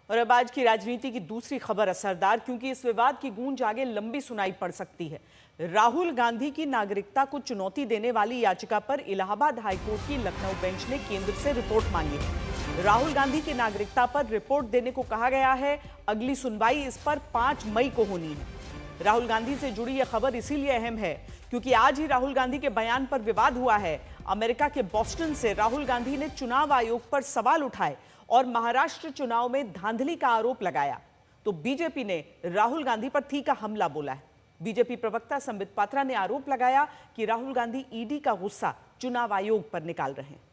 और अब आज की राजनीति की दूसरी खबर असरदार, क्योंकि इस विवाद की गूंज आगे लंबी सुनाई पड़ सकती है। राहुल गांधी की नागरिकता को चुनौती देने वाली याचिका पर इलाहाबाद हाईकोर्ट की लखनऊ बेंच ने केंद्र से रिपोर्ट मांगी है। राहुल गांधी की नागरिकता पर रिपोर्ट देने को कहा गया है। अगली सुनवाई इस पर 5 मई को होनी है। राहुल गांधी से जुड़ी यह खबर इसीलिए अहम है क्योंकि आज ही राहुल गांधी के बयान पर विवाद हुआ है। अमेरिका के बॉस्टन से राहुल गांधी ने चुनाव आयोग पर सवाल उठाए और महाराष्ट्र चुनाव में धांधली का आरोप लगाया। तो बीजेपी ने राहुल गांधी पर तीखा हमला बोला है। बीजेपी प्रवक्ता संबित पात्रा ने आरोप लगाया कि राहुल गांधी ईडी का गुस्सा चुनाव आयोग पर निकाल रहे हैं।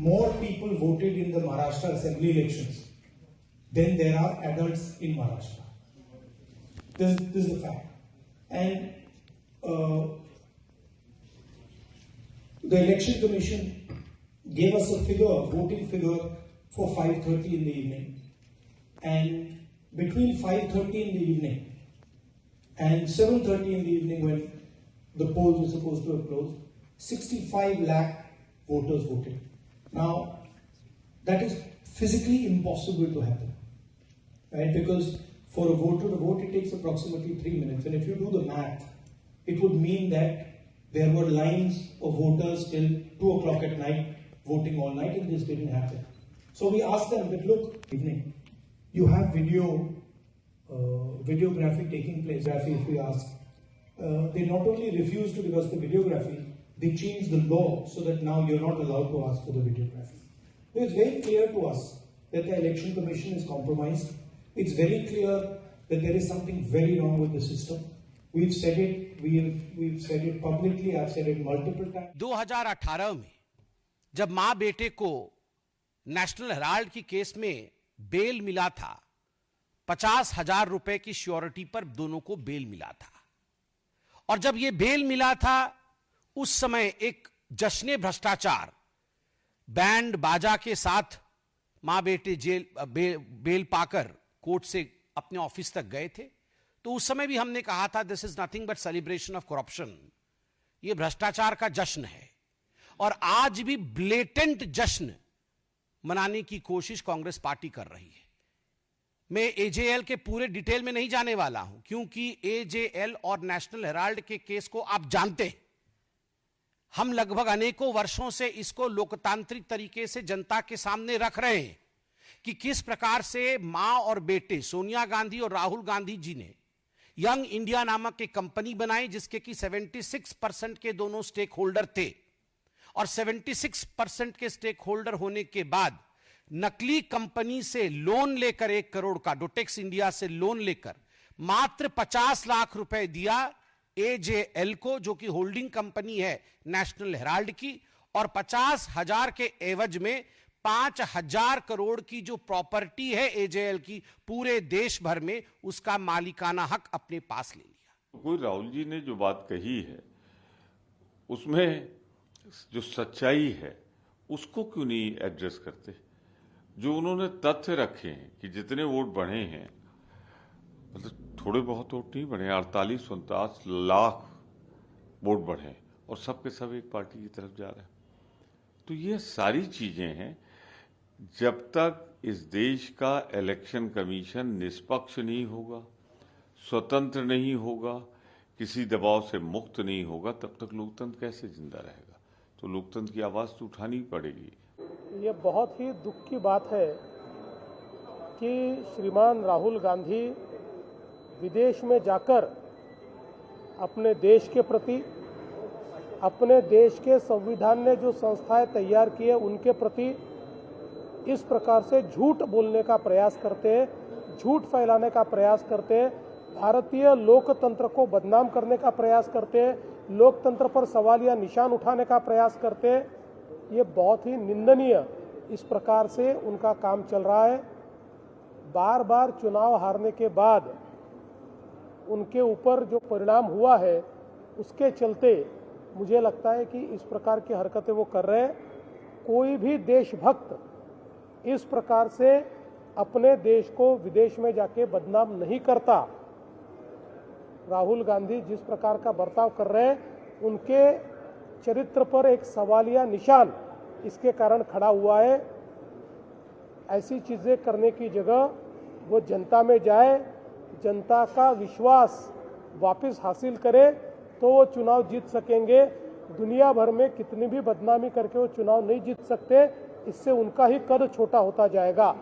More people voted in the Maharashtra assembly elections than there are adults in Maharashtra. This is the fact. And the election commission gave us a figure, voting figure for 5:30 in the evening. And between 5:30 in the evening and 7:30 in the evening, when the polls were supposed to have closed, 65 lakh voters voted. Now, that is physically impossible to happen, right? Because for a voter to vote, it takes approximately 3 minutes. And if you do the math, it would mean that there were lines of voters till 2 o'clock at night voting all night, and this didn't happen. So we asked them, but look, evening, you have videography taking place. If we ask, they not only refused to give us the videography, they changed the law so that now you're not allowed to ask for the videography. So it's very clear to us that the election commission is compromised. It's very clear that there is something very wrong with the system. We've said it. We've said it publicly. I've said it multiple times. 2018 में जब मां बेटे को national Herald की case में bell मिला था, 50,000 रुपए की श्योरिटी पर दोनों को बेल मिला था। और जब यह बेल मिला था, उस समय एक जश्न भ्रष्टाचार बैंड बाजा के साथ मां बेटे बेल पाकर कोर्ट से अपने ऑफिस तक गए थे। तो उस समय भी हमने कहा था, this is nothing but celebration of corruption, यह भ्रष्टाचार का जश्न है। और आज भी ब्लेटेंट जश्न मनाने की कोशिश कांग्रेस पार्टी कर रही है। मैं एजेएल के पूरे डिटेल में नहीं जाने वाला हूं, क्योंकि एजेएल और नेशनल हेराल्ड के केस को आप जानते हैं। हम लगभग अनेकों वर्षों से इसको लोकतांत्रिक तरीके से जनता के सामने रख रहे हैं कि किस प्रकार से मां और बेटे सोनिया गांधी और राहुल गांधी जी ने यंग इंडिया नामक एक कंपनी बनाई, जिसके कि 76% के दोनों स्टेक होल्डर थे। और 76% के स्टेक होल्डर होने के बाद नकली कंपनी से लोन लेकर 1 करोड़ का, डोटेक्स इंडिया से लोन लेकर मात्र 50 लाख रुपए दिया एजेएल को, जो कि होल्डिंग कंपनी है नेशनल हेराल्ड की। और 50,000 के एवज में 5,000 करोड़ की जो प्रॉपर्टी है एजेएल की, पूरे देश भर में उसका मालिकाना हक अपने पास ले लिया। कोई राहुल जी ने जो बात कही है, उसमें जो सच्चाई है उसको क्यों नहीं एड्रेस करते? जो उन्होंने तथ्य रखे हैं कि जितने वोट बढ़े हैं, मतलब थोड़े बहुत वोट नहीं बढ़े, 48-49 लाख वोट बढ़े और सबके सब एक पार्टी की तरफ जा रहे हैं। तो ये सारी चीजें हैं, जब तक इस देश का इलेक्शन कमीशन निष्पक्ष नहीं होगा, स्वतंत्र नहीं होगा, किसी दबाव से मुक्त नहीं होगा, तब तक लोकतंत्र कैसे जिंदा रहेगा? तो लोकतंत्र की आवाज तो उठानी पड़ेगी। ये बहुत ही दुख की बात है कि श्रीमान राहुल गांधी विदेश में जाकर अपने देश के प्रति, अपने देश के संविधान ने जो संस्थाएं तैयार की है उनके प्रति इस प्रकार से झूठ बोलने का प्रयास करते हैं, झूठ फैलाने का प्रयास करते हैं, भारतीय लोकतंत्र को बदनाम करने का प्रयास करते हैं, लोकतंत्र पर सवाल या निशान उठाने का प्रयास करते हैं। ये बहुत ही निंदनीय इस प्रकार से उनका काम चल रहा है। बार बार चुनाव हारने के बाद उनके ऊपर जो परिणाम हुआ है, उसके चलते मुझे लगता है कि इस प्रकार की हरकतें वो कर रहे हैं। कोई भी देशभक्त इस प्रकार से अपने देश को विदेश में जाके बदनाम नहीं करता। राहुल गांधी जिस प्रकार का बर्ताव कर रहे हैं, उनके चरित्र पर एक सवालिया निशान इसके कारण खड़ा हुआ है। ऐसी चीजें करने की जगह वो जनता में जाए, जनता का विश्वास वापस हासिल करे, तो वो चुनाव जीत सकेंगे। दुनिया भर में कितनी भी बदनामी करके वो चुनाव नहीं जीत सकते। इससे उनका ही कद छोटा होता जाएगा।